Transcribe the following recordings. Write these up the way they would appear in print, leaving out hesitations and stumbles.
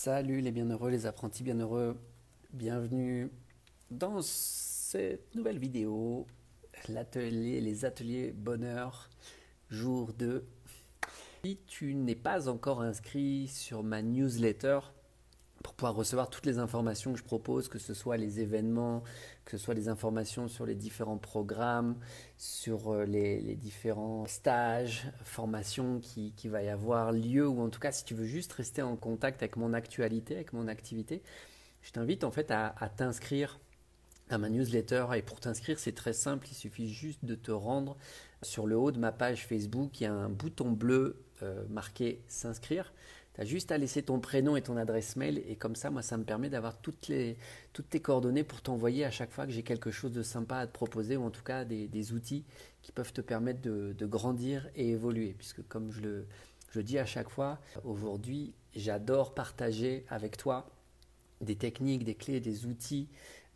Salut les bienheureux, les apprentis bienheureux, bienvenue dans cette nouvelle vidéo, les ateliers bonheur, jour 2. Si tu n'es pas encore inscrit sur ma newsletter, pour pouvoir recevoir toutes les informations que je propose, que ce soit les événements, que ce soit les informations sur les différents programmes, sur les différents stages, formations qui va y avoir lieu, ou en tout cas si tu veux juste rester en contact avec mon actualité, avec mon activité, je t'invite en fait à t'inscrire à ma newsletter. Et pour t'inscrire, c'est très simple, il suffit juste de te rendre sur le haut de ma page Facebook, il y a un bouton bleu marqué s'inscrire. Tu as juste à laisser ton prénom et ton adresse mail, et comme ça, moi, ça me permet d'avoir toutes tes coordonnées pour t'envoyer à chaque fois que j'ai quelque chose de sympa à te proposer, ou en tout cas des outils qui peuvent te permettre de grandir et évoluer. Puisque comme je dis à chaque fois, aujourd'hui, j'adore partager avec toi des techniques, des clés, des outils,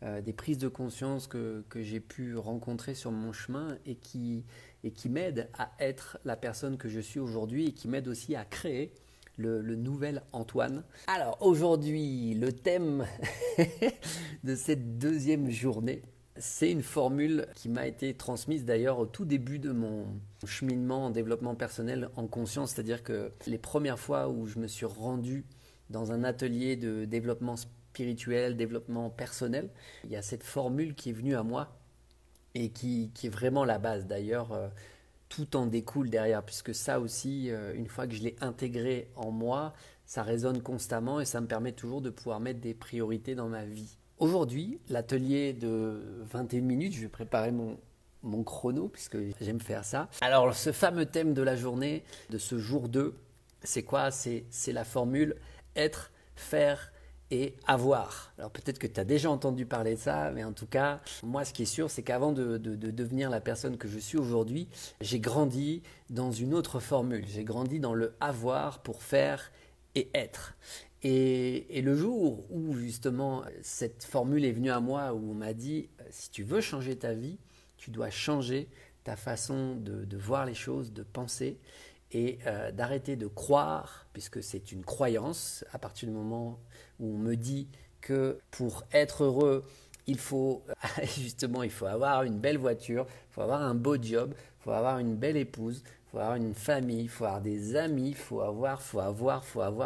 des prises de conscience que j'ai pu rencontrer sur mon chemin et qui m'aident à être la personne que je suis aujourd'hui, et qui m'aident aussi à créer le nouvel Antoine. Alors aujourd'hui, le thème de cette deuxième journée, c'est une formule qui m'a été transmise d'ailleurs au tout début de mon cheminement en développement personnel en conscience, c'est-à-dire que les premières fois où je me suis rendu dans un atelier de développement spirituel, développement personnel, il y a cette formule qui est venue à moi et qui est vraiment la base. D'ailleurs, tout en découle derrière, puisque ça aussi, une fois que je l'ai intégré en moi, ça résonne constamment et ça me permet toujours de pouvoir mettre des priorités dans ma vie. Aujourd'hui, l'atelier de 21 minutes, je vais préparer mon chrono, puisque j'aime faire ça. Alors, ce fameux thème de la journée, de ce jour 2, c'est quoi? C'est la formule être, faire et avoir. Alors peut-être que tu as déjà entendu parler de ça, mais en tout cas, moi ce qui est sûr, c'est qu'avant de devenir la personne que je suis aujourd'hui, j'ai grandi dans une autre formule. J'ai grandi dans le avoir pour faire et être. Et le jour où justement cette formule est venue à moi, où on m'a dit, si tu veux changer ta vie, tu dois changer ta façon de voir les choses, de penser, et d'arrêter de croire, puisque c'est une croyance. À partir du moment où on me dit que pour être heureux, il faut justement, il faut avoir une belle voiture, il faut avoir un beau job, il faut avoir une belle épouse, il faut avoir une famille, il faut avoir des amis, il faut avoir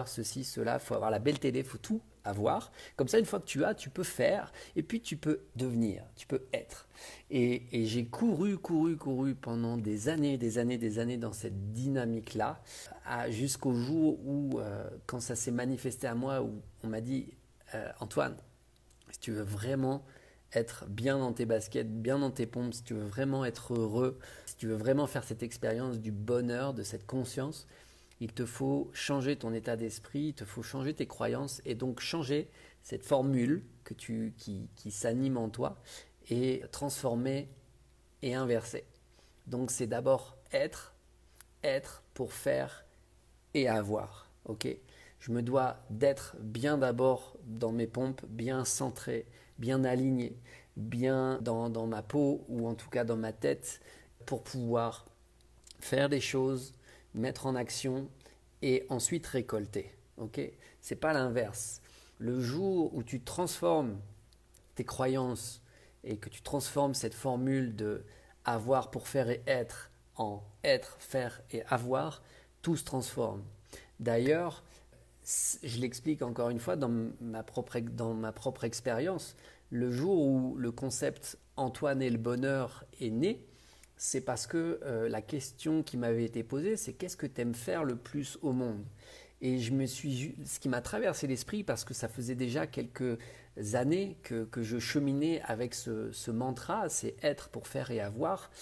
ceci, cela, il faut avoir la belle télé, il faut tout avoir. Comme ça, une fois que tu as, tu peux faire, et puis tu peux devenir, tu peux être. Et j'ai couru pendant des années dans cette dynamique-là, jusqu'au jour où, quand ça s'est manifesté à moi, où on m'a dit, Antoine, si tu veux vraiment être bien dans tes baskets, bien dans tes pompes, si tu veux vraiment être heureux, si tu veux vraiment faire cette expérience du bonheur, de cette conscience, il te faut changer ton état d'esprit, il te faut changer tes croyances, et donc changer cette formule qui s'anime en toi, et transformer et inverser. Donc c'est d'abord être pour faire et avoir. Ok? Je me dois d'être bien d'abord dans mes pompes, bien centré, bien aligné, bien dans ma peau, ou en tout cas dans ma tête, pour pouvoir faire des choses, mettre en action et ensuite récolter. Okay? C'est pas l'inverse. Le jour où tu transformes tes croyances et que tu transformes cette formule de avoir pour faire et être en être, faire et avoir, tout se transforme. D'ailleurs, je l'explique encore une fois dans ma propre expérience, le jour où le concept Antoine et le bonheur est né, c'est parce que la question qui m'avait été posée, c'est qu'est-ce que tu aimes faire le plus au monde? Et ce qui m'a traversé l'esprit, parce que ça faisait déjà quelques années que je cheminais avec ce mantra, c'est être pour faire et avoir.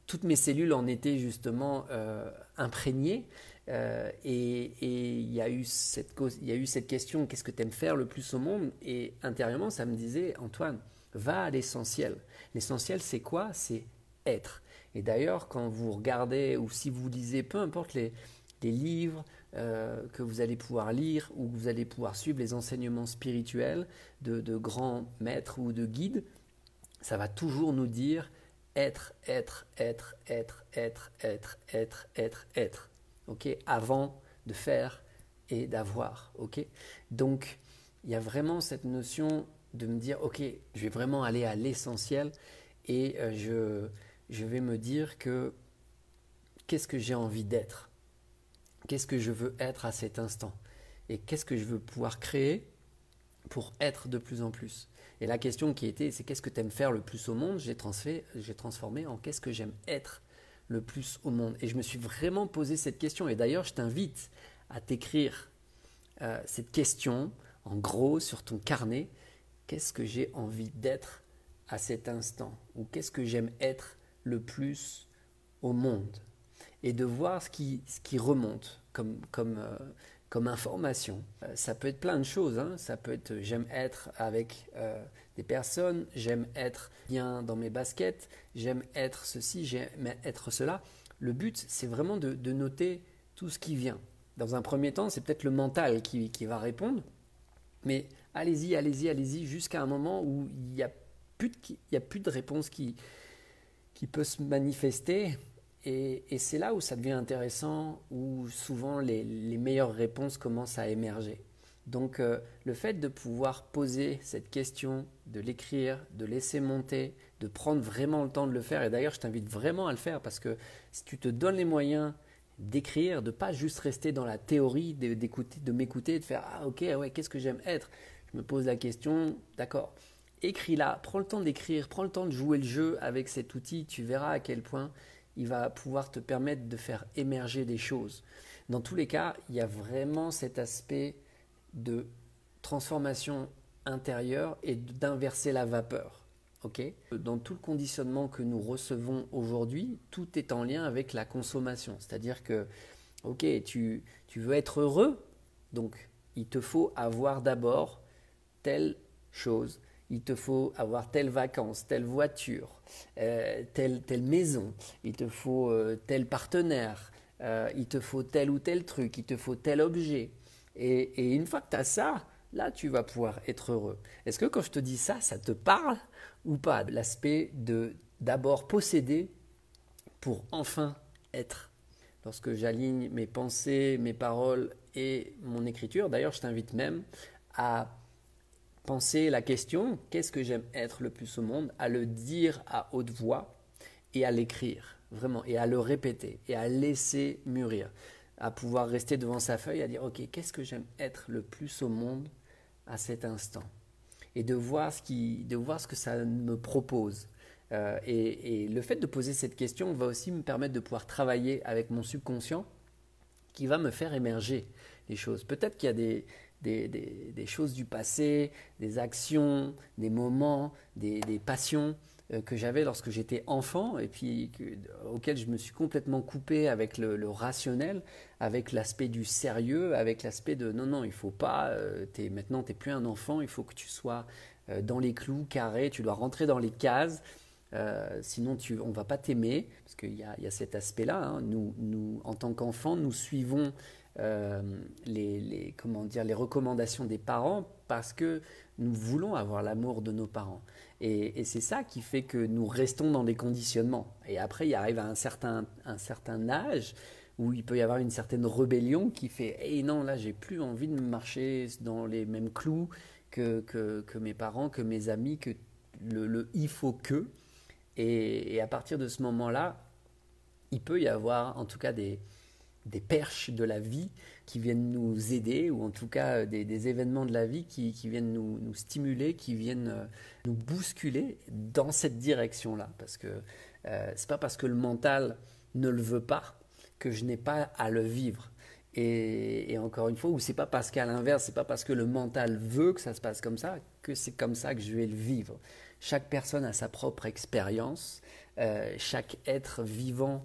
Toutes mes cellules en étaient justement imprégnées, et il y a eu cette question, qu'est-ce que tu aimes faire le plus au monde? Et intérieurement, ça me disait, Antoine, va à l'essentiel. L'essentiel, c'est quoi? C'est être. Et d'ailleurs, quand vous regardez, ou si vous lisez, peu importe les livres que vous allez pouvoir lire, ou que vous allez pouvoir suivre les enseignements spirituels de grands maîtres ou de guides, ça va toujours nous dire être. Ok, avant de faire et d'avoir. Ok, donc, il y a vraiment cette notion de me dire, ok, je vais vraiment aller à l'essentiel et je vais me dire que qu'est-ce que j'ai envie d'être? Qu'est-ce que je veux être à cet instant? Et qu'est-ce que je veux pouvoir créer pour être de plus en plus? Et la question qui était, c'est qu'est-ce que tu aimes faire le plus au monde? J'ai transformé en qu'est-ce que j'aime être le plus au monde? Et je me suis vraiment posé cette question. Et d'ailleurs, je t'invite à t'écrire cette question en gros sur ton carnet. Qu'est-ce que j'ai envie d'être à cet instant? Ou qu'est-ce que j'aime être le plus au monde? Et de voir ce qui remonte comme information. Ça peut être plein de choses. Hein. Ça peut être j'aime être avec des personnes, j'aime être bien dans mes baskets, j'aime être ceci, j'aime être cela. Le but, c'est vraiment de noter tout ce qui vient. Dans un premier temps, c'est peut-être le mental qui va répondre. Mais allez-y, allez-y, allez-y, jusqu'à un moment où il n'y a plus de réponse qui peut se manifester. Et c'est là où ça devient intéressant, où souvent les meilleures réponses commencent à émerger. Donc le fait de pouvoir poser cette question, de l'écrire, de laisser monter, de prendre vraiment le temps de le faire, et d'ailleurs je t'invite vraiment à le faire parce que si tu te donnes les moyens d'écrire, de ne pas juste rester dans la théorie, de m'écouter, de faire « Ah ok, ouais, qu'est-ce que j'aime être ?» Je me pose la question, d'accord. Écris-la, prends le temps d'écrire, prends le temps de jouer le jeu avec cet outil, tu verras à quel point il va pouvoir te permettre de faire émerger des choses. Dans tous les cas, il y a vraiment cet aspect de transformation intérieure et d'inverser la vapeur. Okay? Dans tout le conditionnement que nous recevons aujourd'hui, tout est en lien avec la consommation. C'est-à-dire que, ok, tu veux être heureux, donc il te faut avoir d'abord telle chose. Il te faut avoir telle vacances, telle voiture, telle maison, il te faut tel partenaire, il te faut tel ou tel truc, il te faut tel objet. Et une fois que tu as ça, là tu vas pouvoir être heureux. Est-ce que quand je te dis ça, ça te parle ou pas? L'aspect de d'abord posséder pour enfin être. Lorsque j'aligne mes pensées, mes paroles et mon écriture, d'ailleurs je t'invite même à penser la question, qu'est-ce que j'aime être le plus au monde, à le dire à haute voix et à l'écrire, vraiment, et à le répéter, et à laisser mûrir, à pouvoir rester devant sa feuille, à dire, ok, qu'est-ce que j'aime être le plus au monde à cet instant, et de voir ce que ça me propose. Et le fait de poser cette question va aussi me permettre de pouvoir travailler avec mon subconscient qui va me faire émerger les choses. Peut-être qu'il y a des choses du passé, des actions, des moments, des passions que j'avais lorsque j'étais enfant et puis auxquelles je me suis complètement coupé avec le rationnel, avec l'aspect du sérieux, avec l'aspect de non, il ne faut pas, maintenant tu n'es plus un enfant, il faut que tu sois dans les clous, carré, tu dois rentrer dans les cases. Sinon on ne va pas t'aimer, parce qu'il y a cet aspect-là. Hein. Nous, en tant qu'enfants, nous suivons les recommandations des parents parce que nous voulons avoir l'amour de nos parents. Et c'est ça qui fait que nous restons dans des conditionnements. Et après, il arrive à un certain âge où il peut y avoir une certaine rébellion qui fait « Hey, non, là, j'ai plus envie de marcher dans les mêmes clous que mes parents, que mes amis, que le il faut que ». Et à partir de ce moment-là, il peut y avoir en tout cas des perches de la vie qui viennent nous aider, ou en tout cas des événements de la vie qui viennent nous stimuler, qui viennent nous bousculer dans cette direction-là. Parce que c'est pas parce que le mental ne le veut pas que je n'ai pas à le vivre. Et encore une fois, ou c'est pas parce qu'à l'inverse, c'est pas parce que le mental veut que ça se passe comme ça que c'est comme ça que je vais le vivre. Chaque personne a sa propre expérience, chaque être vivant,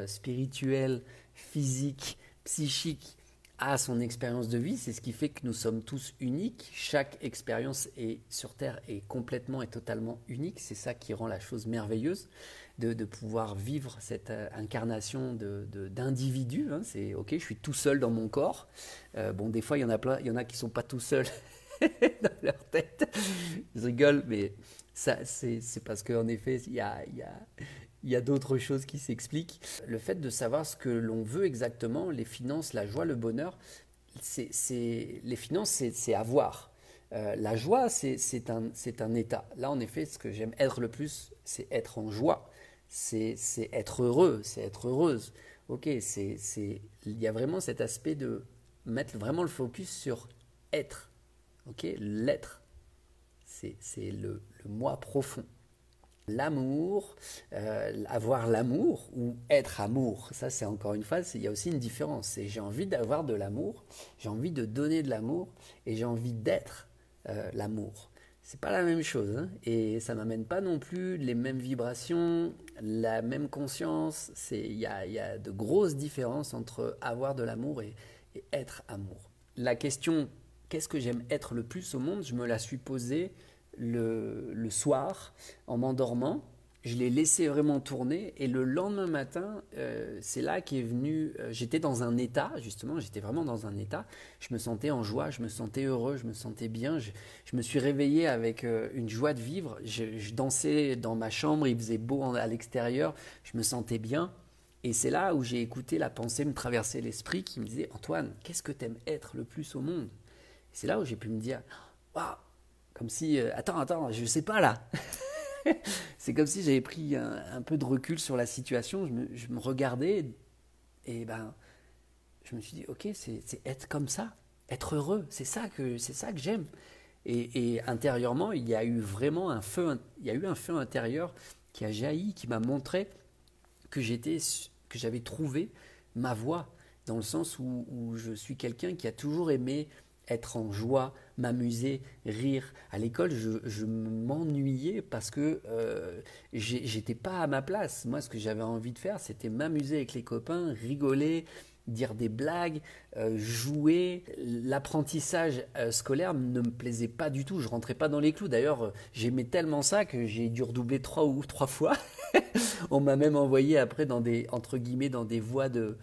spirituel, physique, psychique a son expérience de vie. C'est ce qui fait que nous sommes tous uniques. Chaque expérience sur Terre est complètement et totalement unique. C'est ça qui rend la chose merveilleuse de pouvoir vivre cette incarnation d'individu. Hein. C'est ok, je suis tout seul dans mon corps. Bon, des fois, il y en a qui sont pas tout seuls dans leur tête. Je rigole, mais ça, c'est parce qu'en effet, il y a d'autres choses qui s'expliquent. Le fait de savoir ce que l'on veut exactement, les finances, la joie, le bonheur, les finances, c'est avoir. La joie, c'est un état. Là, en effet, ce que j'aime être le plus, c'est être en joie. C'est être heureux, c'est être heureuse. Ok, il y a vraiment cet aspect de mettre vraiment le focus sur être. Ok, l'être, c'est le moi profond. L'amour, avoir l'amour ou être amour, ça c'est encore une fois, il y a aussi une différence. J'ai envie d'avoir de l'amour, j'ai envie de donner de l'amour et j'ai envie d'être l'amour. C'est pas la même chose hein, et ça m'amène pas non plus les mêmes vibrations, la même conscience. Il y a de grosses différences entre avoir de l'amour et être amour. La question qu'est-ce que j'aime être le plus au monde, je me la suis posée le soir en m'endormant. Je l'ai laissé vraiment tourner et le lendemain matin, c'est là qu'est venu. J'étais dans un état, justement, j'étais vraiment dans un état. Je me sentais en joie, je me sentais heureux, je me sentais bien. Je me suis réveillé avec une joie de vivre. Je dansais dans ma chambre, il faisait beau à l'extérieur, je me sentais bien. Et c'est là où j'ai écouté la pensée me traverser l'esprit qui me disait Antoine, qu'est-ce que tu aimes être le plus au monde? Et c'est là où j'ai pu me dire waouh, comme si attends, je sais pas là. C'est comme si j'avais pris un peu de recul sur la situation. Je me regardais et ben, je me suis dit, ok, c'est être comme ça, être heureux. C'est ça que j'aime. Et intérieurement, il y a eu vraiment un feu. Il y a eu un feu intérieur qui a jailli, qui m'a montré que que j'avais trouvé ma voie, dans le sens où je suis quelqu'un qui a toujours aimé être en joie, m'amuser, rire. À l'école, je m'ennuyais parce que j'étais pas à ma place. Moi, ce que j'avais envie de faire, c'était m'amuser avec les copains, rigoler, dire des blagues, jouer. L'apprentissage scolaire ne me plaisait pas du tout. Je rentrais pas dans les clous. D'ailleurs, j'aimais tellement ça que j'ai dû redoubler trois fois. On m'a même envoyé après dans des entre guillemets dans des voies de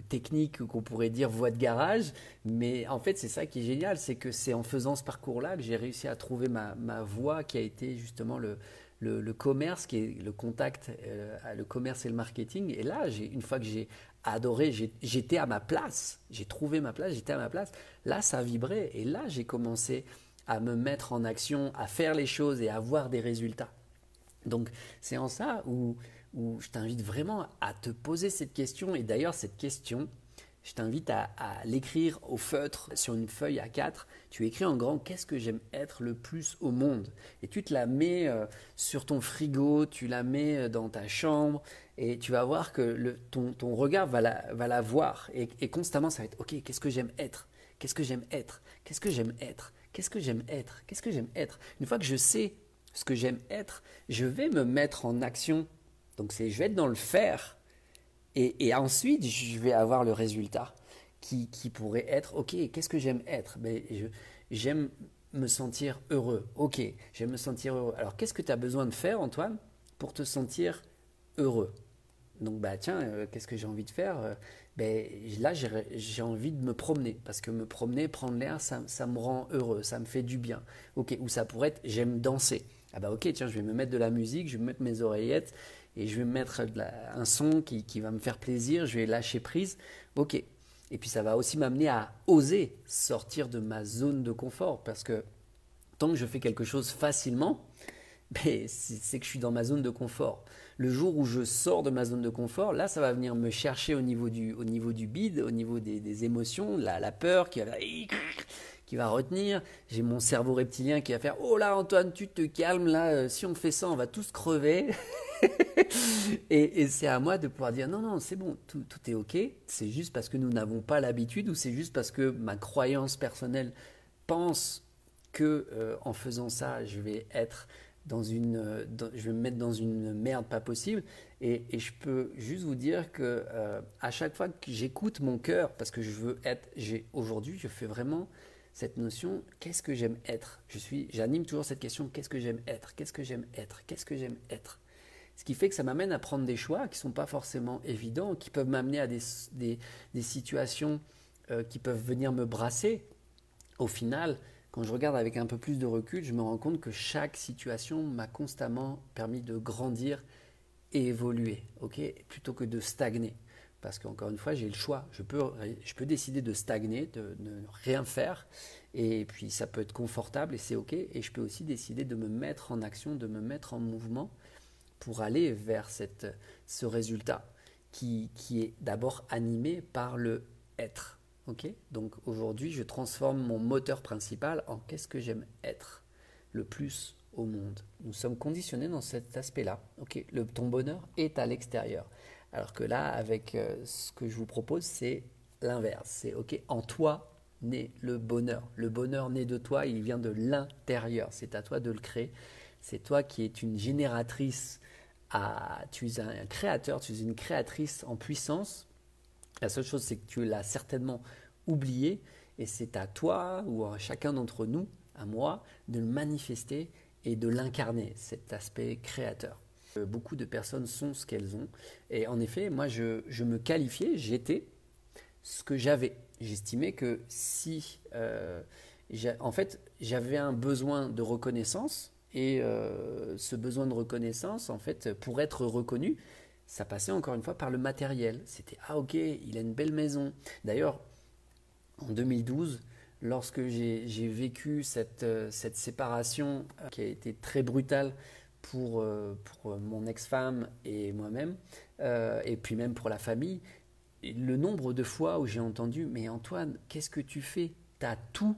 technique qu'on pourrait dire voie de garage, mais en fait c'est ça qui est génial, c'est que c'est en faisant ce parcours-là que j'ai réussi à trouver ma voie qui a été justement le commerce, qui est le contact, le commerce et le marketing. Et là, une fois que j'ai adoré, j'étais à ma place, j'ai trouvé ma place, j'étais à ma place, là ça vibrait et là j'ai commencé à me mettre en action, à faire les choses et à avoir des résultats. Donc c'est en ça où je t'invite vraiment à te poser cette question. Et d'ailleurs, cette question, je t'invite à l'écrire au feutre sur une feuille A4. Tu écris en grand qu'est-ce que j'aime être le plus au monde. Et tu te la mets sur ton frigo, tu la mets dans ta chambre et tu vas voir que ton regard va la voir. Et constamment, ça va être ok, qu'est-ce que j'aime être? Qu'est-ce que j'aime être? Qu'est-ce que j'aime être? Qu'est-ce que j'aime être? Qu'est-ce que j'aime être? Une fois que je sais ce que j'aime être, je vais me mettre en action. Donc je vais être dans le faire et ensuite je vais avoir le résultat qui pourrait être, ok, qu'est-ce que j'aime être? J'aime me sentir heureux. Ok, j'aime me sentir heureux. Alors qu'est-ce que tu as besoin de faire, Antoine, pour te sentir heureux? Donc tiens, qu'est-ce que j'ai envie de faire? Là, j'ai envie de me promener parce que me promener, prendre l'air, ça me rend heureux, ça me fait du bien. Ok, ou ça pourrait être, j'aime danser. Ah bah ok, tiens, je vais me mettre de la musique, je vais me mettre mes oreillettes et je vais me mettre un son qui va me faire plaisir, je vais lâcher prise. Ok. Et puis ça va aussi m'amener à oser sortir de ma zone de confort parce que tant que je fais quelque chose facilement, c'est que je suis dans ma zone de confort. Le jour où je sors de ma zone de confort, là, ça va venir me chercher au niveau du bide, au niveau des émotions, la peur qui va retenir. J'ai mon cerveau reptilien qui va faire oh là Antoine, tu te calmes là, si on fait ça, on va tous crever. et c'est à moi de pouvoir dire non, c'est bon, tout est ok. C'est juste parce que nous n'avons pas l'habitude ou c'est juste parce que ma croyance personnelle pense que en faisant ça, je vais me mettre dans une merde pas possible. Et je peux juste vous dire que à chaque fois que j'écoute mon cœur, parce que je veux être, aujourd'hui, je fais vraiment cette notion, qu'est-ce que j'aime être? J'anime toujours cette question, qu'est-ce que j'aime être? Qu'est-ce que j'aime être? Qu'est-ce que j'aime être? Ce qui fait que ça m'amène à prendre des choix qui ne sont pas forcément évidents, qui peuvent m'amener à des situations qui peuvent venir me brasser. Au final, quand je regarde avec un peu plus de recul, je me rends compte que chaque situation m'a constamment permis de grandir et évoluer, ok, plutôt que de stagner. parce qu'encore une fois, j'ai le choix. Je peux décider de stagner, de ne rien faire, et puis ça peut être confortable et c'est ok. Et je peux aussi décider de me mettre en action, de me mettre en mouvement pour aller vers ce résultat qui est d'abord animé par le être. Okay, donc aujourd'hui, je transforme mon moteur principal en qu'est-ce que j'aime être le plus au monde. Nous sommes conditionnés dans cet aspect-là. Okay, ton bonheur est à l'extérieur. Alors que là, avec ce que je vous propose, c'est l'inverse. C'est ok, en toi naît le bonheur. Le bonheur naît de toi, il vient de l'intérieur. C'est à toi de le créer. C'est toi qui es une génératrice. Tu es un créateur, tu es une créatrice en puissance. La seule chose, c'est que tu l'as certainement oublié et c'est à toi ou à chacun d'entre nous, à moi, de le manifester et de l'incarner, cet aspect créateur. Beaucoup de personnes sont ce qu'elles ont et en effet, moi, je me qualifiais, j'étais ce que j'avais. J'estimais que si, en fait, j'avais un besoin de reconnaissance et ce besoin de reconnaissance, en fait, pour être reconnu, ça passait encore une fois par le matériel. C'était « Ah ok, il a une belle maison ». D'ailleurs, en 2012, lorsque j'ai vécu cette séparation qui a été très brutale pour mon ex-femme et moi-même, et puis même pour la famille, le nombre de fois où j'ai entendu « Mais Antoine, qu'est-ce que tu fais? Tu as tout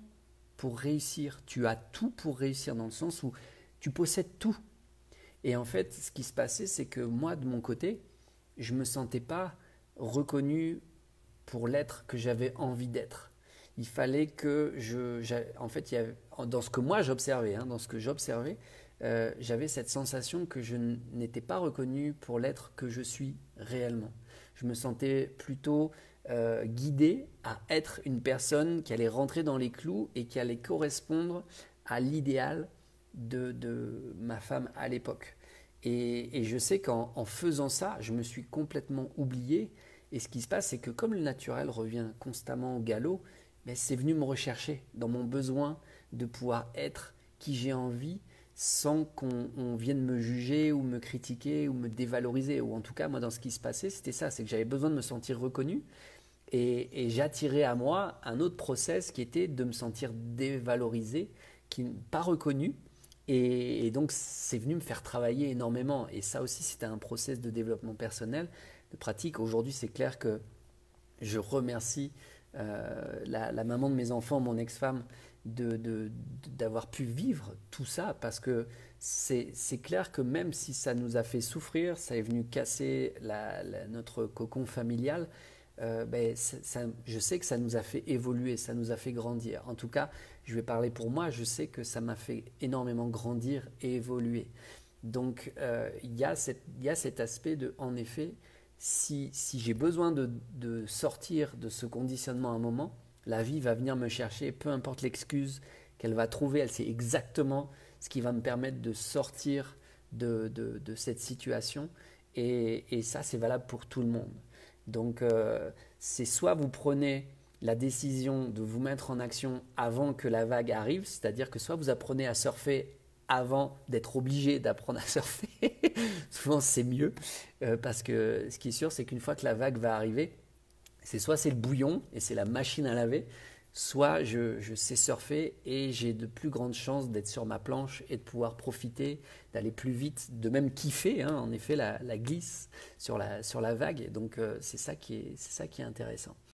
pour réussir. Tu as tout pour réussir dans le sens où tu possèdes tout. » Et en fait, ce qui se passait, c'est que moi, de mon côté, je ne me sentais pas reconnu pour l'être que j'avais envie d'être. Il fallait que en fait, dans ce que moi j'observais, j'avais cette sensation que je n'étais pas reconnu pour l'être que je suis réellement. Je me sentais plutôt guidé à être une personne qui allait rentrer dans les clous et qui allait correspondre à l'idéal de ma femme à l'époque. Et je sais qu'en faisant ça, je me suis complètement oublié. Et ce qui se passe, c'est que comme le naturel revient constamment au galop, mais c'est venu me rechercher dans mon besoin de pouvoir être qui j'ai envie sans qu'on vienne me juger ou me critiquer ou me dévaloriser. Ou en tout cas, moi, dans ce qui se passait, c'était ça, c'est que j'avais besoin de me sentir reconnu. Et j'attirais à moi un autre process qui était de me sentir dévalorisé, pas reconnu. Et donc, c'est venu me faire travailler énormément. Et ça aussi, c'était un process de développement personnel, de pratique. Aujourd'hui, c'est clair que je remercie la maman de mes enfants, mon ex-femme, d'avoir pu vivre tout ça. Parce que c'est clair que même si ça nous a fait souffrir, ça est venu casser notre cocon familial, je sais que ça nous a fait évoluer, ça nous a fait grandir. En tout cas, je vais parler pour moi, je sais que ça m'a fait énormément grandir et évoluer. Donc, il y a cet aspect de, en effet, si j'ai besoin de sortir de ce conditionnement à un moment, la vie va venir me chercher, peu importe l'excuse qu'elle va trouver, elle sait exactement ce qui va me permettre de sortir de cette situation. Et ça, c'est valable pour tout le monde. Donc, c'est soit vous prenez la décision de vous mettre en action avant que la vague arrive, c'est-à-dire que soit vous apprenez à surfer avant d'être obligé d'apprendre à surfer, souvent c'est mieux, parce que ce qui est sûr, c'est qu'une fois que la vague va arriver, soit c'est le bouillon et c'est la machine à laver, soit je sais surfer et j'ai de plus grandes chances d'être sur ma planche et de pouvoir profiter, d'aller plus vite, de même kiffer, en effet, la glisse sur la vague. Donc c'est ça qui est intéressant.